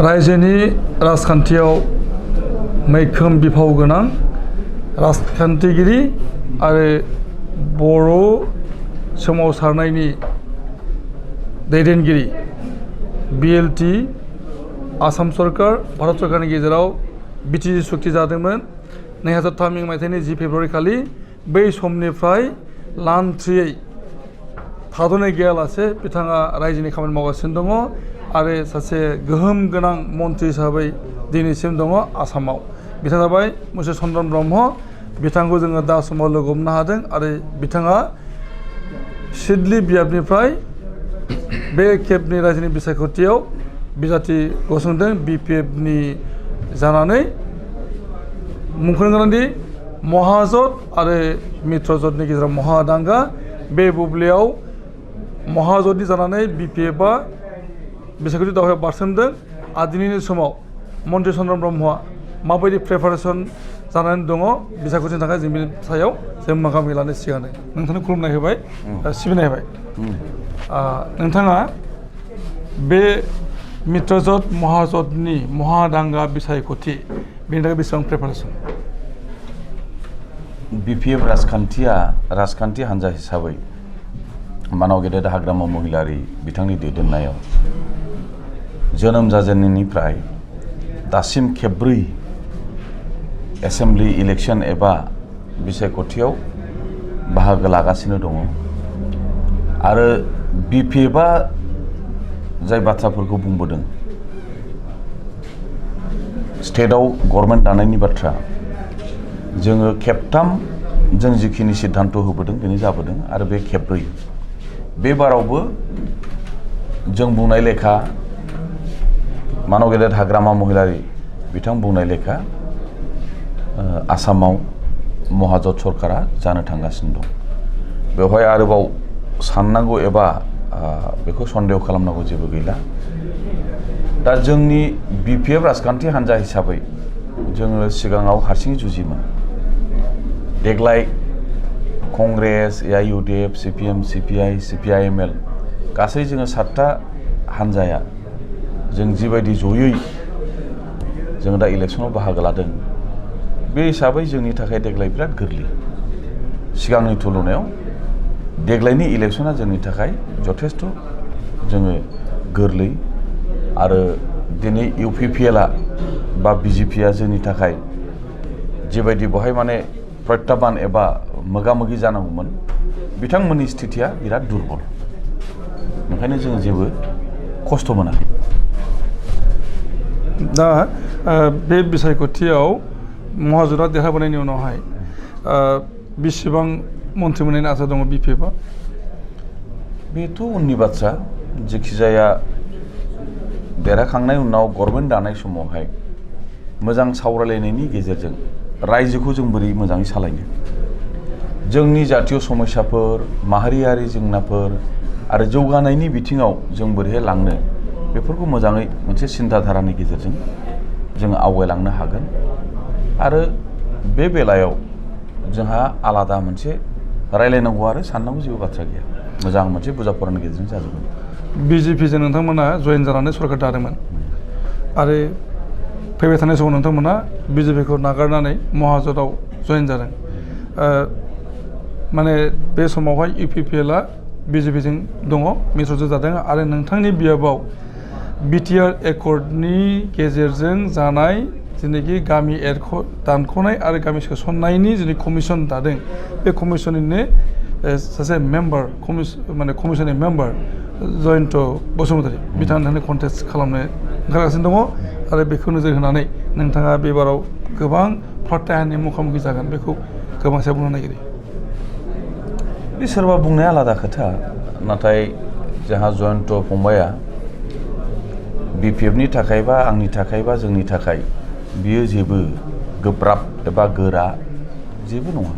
रायजोनि राजखान्थियाव मैखोम बिफाव गोनां राजखान्थिगिरि आरो बर' सोमावसारनायनि दैदेनगिरि बिएलटि आसाम सरकार भारत सरकारनि गेजेराव बिटिसि सुक्ति जादोंमोन 2003 मायथाइनि 10 फेब्रुवारि खालि बै समनिफ्राय लान्थ्रियै थाद'नाय गैयालासे बिथाङा रायजोनि खामानि मावगासिनो दङ आरो सासे गोहोम गोनां मन्थ्रि हिसाबै दिनैसिम दङ आसामाव। बिथाङा जाबाय मुसे चन्द्रन ब्रह्म। बिथांखौ जोङो दा समाव लोगो हमनो हादों आरो बिथाङा सिडली बियाबनिफ्राय बे खेबनि रायजोनि बिसायख'थियाव बिजाथि गसंदों बिपिएफनि जानानै मुंख'नो गोनांदि महाजोत आरो मित्रजोतनि गेजेराव महादांगा बे बुब्लियाव महाजोतनि जानानै बिपिएफआ बिसायख'थि दावहायाव बारसोमदों आरो दिनैनि समाव मन्थ्रि चन्द्रन ब्रह्मआ माबायदि प्रिपारेसन जानानै दङ बिसायख'थिनि थाखाय जों बिनि सायाव जों मोगा मोगि लानो सिगांनो नोंथांनो खुलुमनाय होबाय सिबिनाय होबाय। नोंथाङा बे मित्रजोत महाजोतनि महादांगा बिसायख'थि बेनि थाखाय बेसेबां प्रिपारेसन? बिपिएफ राजखान्थि हान्जा हिसाबै मानाव गेदेर हाग्रामा महिलारि बिथांनि दैदेननायाव जोनोम जाजेननायनिफ्राय दासिम खेब्रै एसेम्बलि इलेक्सन एबा बिसायख'थियाव बाहागो लागासिनो दङ आरो बिपिएफआ जाय बाथ्राफोरखौ बुंबोदों स्टेटआव गभर्नमेन्ट दानायनि बाथ्रा जोङो खेबथाम जों जिखिनि सिद्धान्त होबोदों बेनो जाबोदों आरो बे खेब्रै बे बारावबो जों बुंनाय लेखा मानाव गेदेर हाग्रामा महिलारि बिथां बुंनाय लेखा आसामाव महाजोत सरकारा जानो थांगासिनो दं। बेवहाय आरोबाव साननांगौ एबा बेखौ सन्देह खालामनांगौ जेबो गैला। दा जोंनि बिपिएफ राजखान्थि हान्जा हिसाबै जोङो सिगाङाव हारसिङै जुजियोमोन। देग्लाय कंग्रेस एआइइउडिएफ सिपिएम सिपिआइ सिपिआइएमएल गासै जोङो 7था हान्जाया जों जिबायदि जयै जों दा इलेक्सनाव बाहागो लादों बे हिसाबै जोंनि थाखाय देग्लाय बिराद गोरलै। सिगांनि तुलनायाव देग्लायनि इलेक्सना जोंनि थाखाय जथेस्थ' जोङो गोरलै आरो दिनै इउपिपिएलआ बा बिजेपिआ जोंनि थाखाय जेबायदि बहाय माने प्रत्याबान एबा मोगा मोगि जानांगौमोन बिथांमोननि स्थितिया बिराद दुरबल। ओंखायनो जों जेबो खस्थ' मोनाखै। दा बे बिसायख'थियाव महाजोतआ देरहाबोनायनि उनावहाय बेसेबां मन्थ्रि मोननायनि आसा दङ बिपिएफआ? बेथ' उननि बाथ्रा। जेखिजाया देरहाखांनाय उनाव गभर्नमेन्ट दानाय समावहाय मोजां सावरायलायनायनि गेजेरजों रायजोखौ जों बोरै मोजाङै सालायनो, जोंनि जातीय समस्याफोर माहारियारि जेंनाफोर आरो जौगानायनि बिथिङाव जों बोरैहाय लांनो बेफोरखौ मोजाङै मोनसे सिन्ताधारानि गेजेरजों जों आवगायलांनो हागोन आरो बे बेलायाव जोंहा आलादा मोनसे रायलायनांगौ आरो साननांगौ जेबो बाथ्रा गैया। मोजां मोनसे बुजाफोरनि गेजेरजों जाजोबगोन। बिजेपिजों नोंथांमोना जयेन जानानै सरकार दादोंमोन आरो फैबाय थानाय समाव नोंथांमोना बिजेपिखौ नागारनानै महाजोतआव जयेन जादों। माने बे समावहाय इउपिपिएलआ बिजेपिजों दङ मित्रजोत जादों आरो नोंथांनि बियाबाव बिटिआर एकर्डनि गेजेरजों जानाय जेनाखि गामि दानख'नाय आरो गामि सोसननायनि जेनाखि कमिसन दादों बे कमिसननिनो सासे मेम्बार कमिसननि मेम्बार जयन्त बसुमतारी बिथाङा नोंथांनि कन्टेस्ट खालामनो ओंखारगासिनो दङ आरो बेखौ नोजोर होनानै नोंथाङा बेबाराव गोबां प्रत्याहाननि मुखामुखि जागोन बेखौ गोबां साया बुंनो नागिरो। बे सोरबा बुंनाया आलादा खोथा, नाथाय जोंहा जयन्त फंबाया बिपिएफनि थाखाय बा आंनि थाखाय बा जोंनि थाखाय बियो जेबो गोब्राब एबा गोरा जेबो नङा।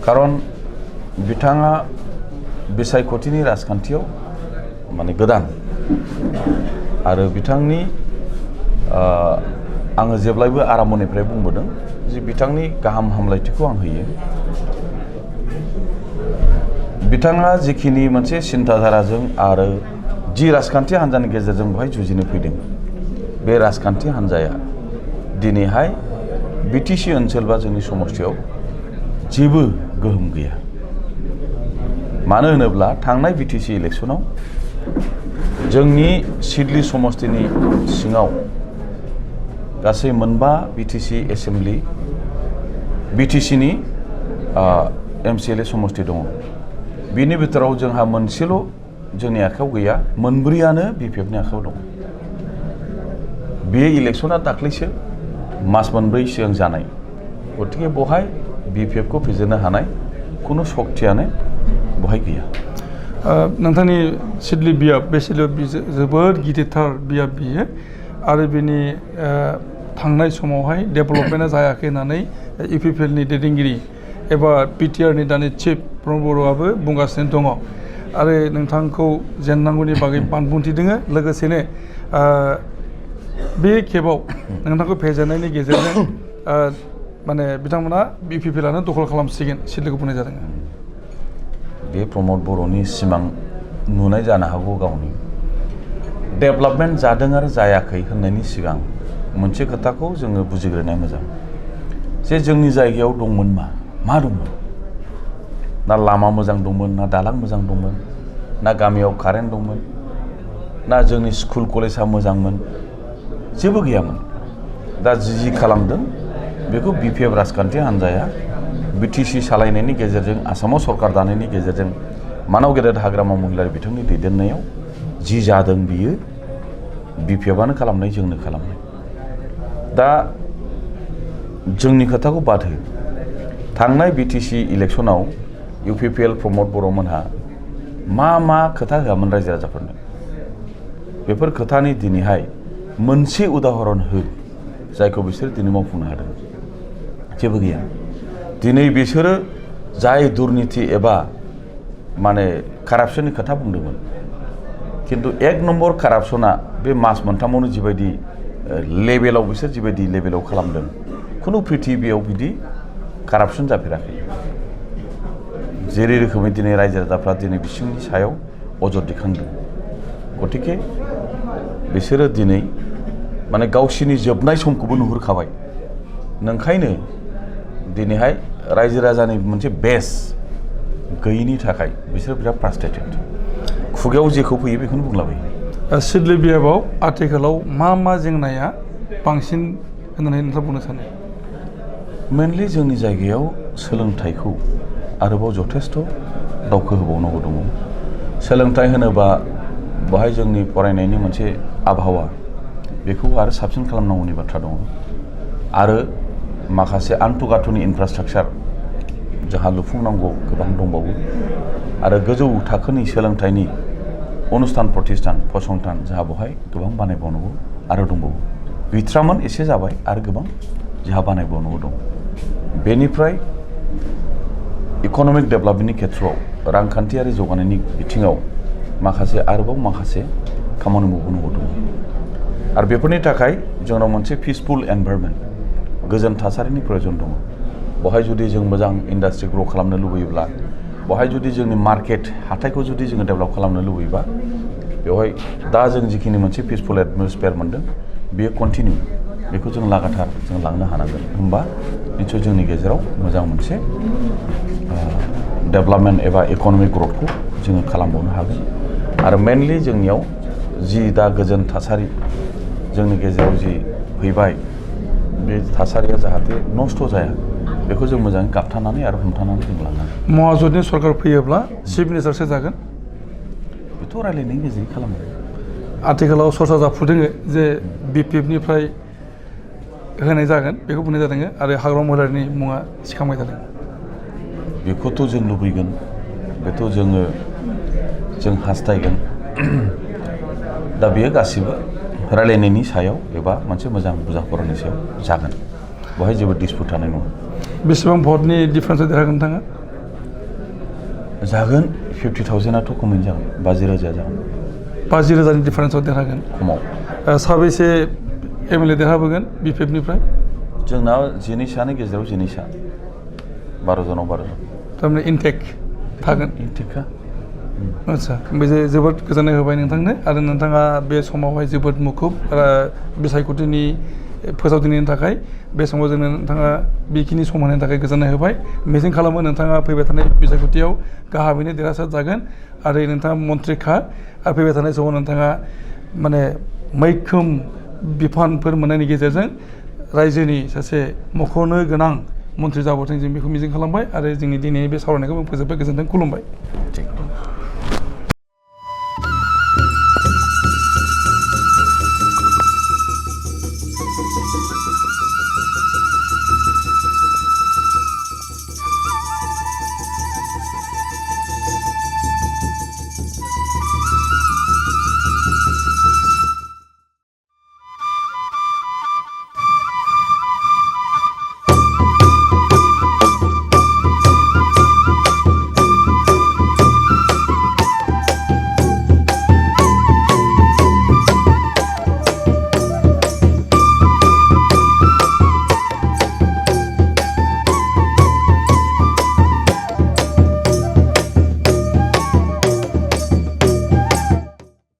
खारन बिथाङा बिसायख'थिनि राजखान्थियाव माने गोदान आरो बिथांनि आङो जेब्लायबो आराम्भनिफ्राय बुंबोदों जे बिथांनि गाहाम हामलायथिखौ आं होयो। बिथाङा जिखिनि मोनसे सिन्ताधाराजों आरो जि राजखान्थि हान्जानि गेजेरजों बेवहाय जुजिनो फैदों बे राजखान्थि हान्जाया दिनैहाय बिटिसि ओनसोल बा जोंनि समस्थियाव जेबो गोहोम गैया। मानो होनोब्ला थांनाय बिटिसि इलेक्सनाव जोंनि सिडली समस्थिनि सिङाव गासै मोनबा बिटिसि एसेम्बलि बिटिसिनि MCLA समस्ति दङ। बिनि बिथोराव जोंहा मोनसेल' जोंनि आखायाव गैया, मोनब्रैयानो BPFनि आखायाव दं। बे इलेक्सना दाख्लैसो मास मोनब्रै सिगां जानाय, गतिके बहाय BPFखौ फेजेननो हानाय खुनु सक्तियानो बहाय गैया। नोंथांनि सिडली बियाब, बे सिडली जोबोद गिदिरथार बियाब बियो आरो बिनि थांनाय समावहाय डेभेलपमेन्टआ जायाखै होननानै UPPLनि दैदेनगिरि एबा PTRनि दानि चिफ प्रमद बर'आबो बुंगासिनो दङ आरो नोंथांखौ जेननांगौनि बागै बानबुंथि दोङो। लोगोसेनो बे खेबाव नोंथांखौ फेजेननायनि गेजेरजों माने बिथांमोना UPPLआनो दखल खालामसिगोन सिडलीखौ बुंनाय जादों। बे प्रमद बर'नि सिमां नुनाय जानो हागौ गावनि। डेभेलपमेन्ट जादों आरो जायाखै होननायनि सिगां मोनसे खोथाखौ जोङो बुजिग्रोनाया मोजां जे जोंनि जायगायाव दंमोन मा दंमोन? ना लामा मोजां दंमोन, ना दालां मोजां दंमोन, ना गामियाव कारेन्ट दंमोन, ना जोंनि स्कुल कलेजआ मोजांमोन, जेबो गैयामोन। दा जि खालामदों बेखौ BPF राजखान्थि हान्जाया बिटिसि सालायनायनि गेजेरजों, आसामाव सरकार दानायनि गेजेरजों मानाव गेदेर हाग्रामा महिलारि बिथांनि दैदेननायाव जि जादों बियो BPFआनो खालामनाय, जोंनो खालामनाय। दा जोंनि खोथाखौ बाद हो। थांनाय बिटिसि इलेक्सनाव UPPL प्रमद बर'मोनहा मा खोथा होआमोन रायजो राजाफोरनो? बेफोर खोथानि दिनैहाय मोनसे उदाहरन हो जायखौ बिसोर दिनै मावफुंनो हादों। जेबो गैया। दिनै बिसोरो जाय दुर्नीति एबा माने कारापसननि खोथा बुंदोंमोन, किन्तु 1 नम्बर कारापसना बे मास मोनथामावनो जिबायदि लेभेलाव बिसोर जिबायदि लेभेलाव खालामदों, खुनु प्रिथिबियाव बिदि कारापसन जाफेराखै। जेरै रोखोमै दिनै रायजो राजाफ्रा दिनै बिसिनि सायाव अजद दिखांदों, गतिके बिसोरो दिनै माने गावसिनि जोबनाय समखौबो नुहुरखाबाय। नंखायनो दिनैहाय रायजो राजानि मोनसे बेस गैयिनि थाखाय बिसोर बिराद फ्रास्ट्रेटेड। खुगायाव जेखौ फैयो बेखौनो बुंलाबायो। सिडली बियाबाव आथिखालाव मा जेंनाया बांसिन होननानै नोंथाङा बुंनो सानो? मेनलि जोंनि जायगायाव सोलोंथाइखौ आरोबाव जथेस्थ' दावखो होबावनांगौ दङ। सोलोंथाइ होनोबा बेहाय जोंनि फरायनायनि मोनसे आबहावा बेखौ आरो साबसिन खालामनांगौनि बाथ्रा दङ। आरो माखासे आन्थुगाथुनि इनफ्रास्ट्राक्चार जोंहा लुफुंनांगौ गोबां दंबावो। आरो गोजौ थाखोनि सोलोंथाइनि अनुस्थान प्रतिष्ठान फसंथान जोंहा बेवहाय गोबां बानायबावनांगौ आरो दंबावो। गैथ्रामोन, एसे जाबाय, आरो गोबां जोंहा बानायबावनांगौ दं। बेनिफ्राय इक'नमिक डेभेलपमेन्टनि खेथ्रआव, रांखान्थियारि जौगानायनि बिथिङाव आरोबाव माखासे खामानि मावबावनांगौ दं। आरो बेफोरनि थाखाय जोंनाव मोनसे पिसफुल एनभाइरनमेन्ट, गोजोन थासारिनि प्रयोजन दङ। बेवहाय जुदि जों मोजां इन्डास्ट्रि ग्र' खालामनो लुबैयोब्ला, बेवहाय जुदि जोंनि मार्केट हाथाइखौ जुदि जोङो डेभेलप खालामनो लुबैयोबा, बेवहाय दा जों जिखिनि मोनसे पिसफुल एटमसफेयार मोनदों बेयो कन्टिनिउ, बेखौ जों लागातार जों लांनो हानांगोन। होमबा निसय जोंनि गेजेराव मोजां मोनसे डेभेलपमेन्ट एबा इक'नमिक ग्रथखौ जोङो खालामबावनो हागोन। आरो मेनलि जोंनियाव जि दा गोजोन थासारि जोंनि गेजेराव जि फैबाय, बे थासारिया जाहाथे नस्थ' जाया बेखौ जों मोजाङै गाबथानानै आरो हमथानानै जों लांनांगोन। महाजोननि सरकार फैयोब्ला चिफ मिनिस्टारसो जागोन? बेथ' रायलायनायनि गेजेरजों खालामो। आथिखालाव सरसा जाफुदों जे BPFनिफ्राय होनाय जागोन बेखौ बुंनाय जादों आरो हाग्रामा महिलारिनि मुङा सिखांबाय थादों। बेखौथ' जों लुबैगोन, बेथ' जों हास्थायगोन। दा बेयो गासिबो रायलायनायनि सायाव एबा मोनसे मोजां बुजाफोरनि सायाव जागोन। बेवहाय जेबो डिसपुट थानाय नङा। बेसेबां भटनि डिफारेन्सआव देरहागोन नोंथाङा? जागोन 50,000आथ' खमैनो जागोन, 50,000 जागोन। 50,000नि डिफारेन्सआव देरहागोन। खमाव। साबैसे MLA देरहाबोगोन BPFनिफ्राय? जोंना 12 सानि गेजेराव 12 सा, 12 जनाव 12 जन। थारमाने इनटेक थागोन। इनटेकखा आदसा बे जोबोद गोजोननाय होबाय नोंथांनो आरो नोंथाङा बे समावहाय जोबोद मुखुब बिसायख'थिनि फोसावदिंनायनि थाखाय बे समाव जोंनो नोंथाङा बेखिनि सम होनायनि थाखाय गोजोननाय होबाय मिजिं खालामो नोंथाङा फैबाय थानाय बिसायख'थियाव गाहामैनो देरहासार जागोन आरो नोंथाङा मन्थ्रिखा आरो फैबाय थानाय समाव नोंथाङा माने मैखोम बिफानफोर मोननायनि गेजेरजों रायजोनि सासे मख'नो गोनां मन्थ्रि जाबोथों जों बेखौ मिजिं खालामबाय आरो जोंनि दिनैनि बे सावरायनायखौ फोजोबबाय गोजोन्थों खुलुमबाय।